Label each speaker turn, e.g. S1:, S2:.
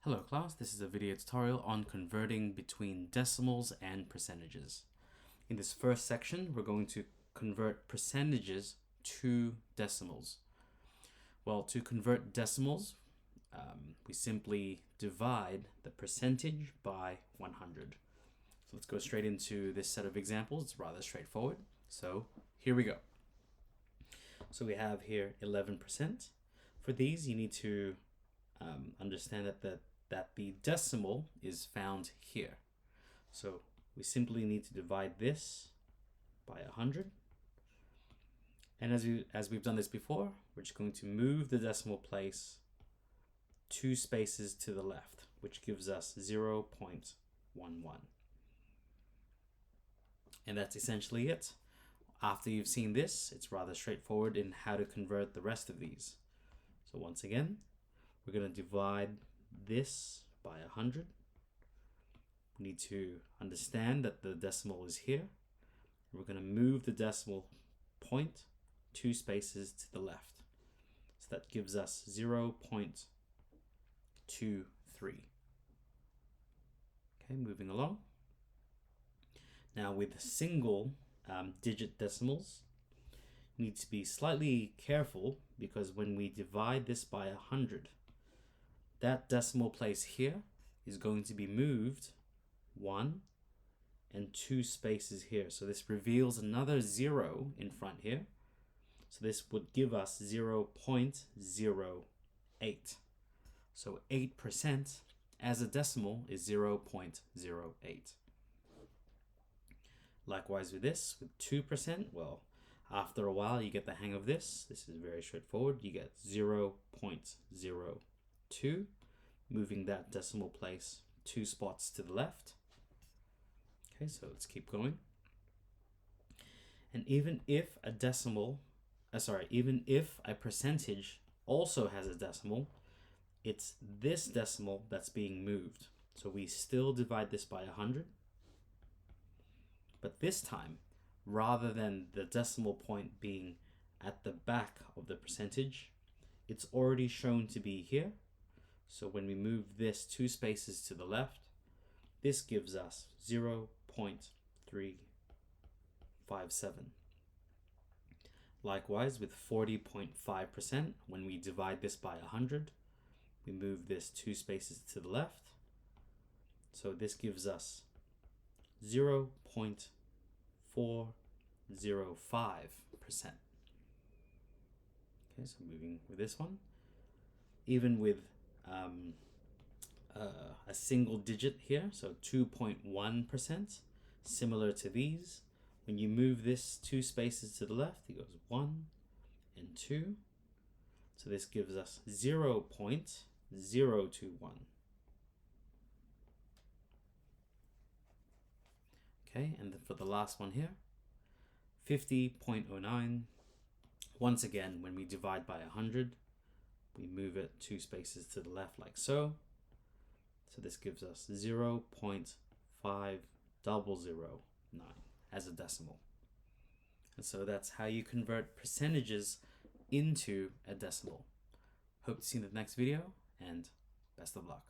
S1: Hello class, this is a video tutorial on converting between decimals and percentages. In this first section, we're going to convert percentages to decimals. Well, to convert decimals, we simply divide the percentage by 100. So let's go straight into this set of examples. It's rather straightforward. So here we go. So we have here 11%. For these, you need to understand that the decimal is found here. So we simply need to divide this by 100. And as we've done this before, we're just going to move the decimal place 2 spaces to the left, which gives us 0.11. And that's essentially it. After you've seen this, it's rather straightforward in how to convert the rest of these. So once again, we're going to divide this by 100. We need to understand that the decimal is here. We're going to move the decimal point 2 spaces to the left. So that gives us 0.23. Okay, moving along. Now with single digit decimals, you need to be slightly careful because when we divide this by 100, that decimal place here is going to be moved 1 and 2 spaces here. So this reveals another 0 in front here. So this would give us 0.08. So 8% as a decimal is 0.08. Likewise with this, with 2%, well, after a while you get the hang of this. This is very straightforward. You get 0.02, moving that decimal place 2 spots to the left. Okay, so let's keep going. And even if a percentage also has a decimal, it's this decimal that's being moved. So we still divide this by 100. But this time, rather than the decimal point being at the back of the percentage, it's already shown to be here. So when we move this 2 spaces to the left, this gives us 0.357. Likewise with 40.5%, when we divide this by 100, we move this 2 spaces to the left. So this gives us 0.405%. Okay, so moving with this one. Even with a single digit here, so 2.1%, similar to these, when you move this 2 spaces to the left, it goes 1 and 2. So this gives us 0.021. Okay, and then for the last one here, 50.09. Once again, when we divide by 100, we move it 2 spaces to the left like so. So this gives us 0.5009 as a decimal. And so that's how you convert percentages into a decimal. Hope to see you in the next video, and best of luck.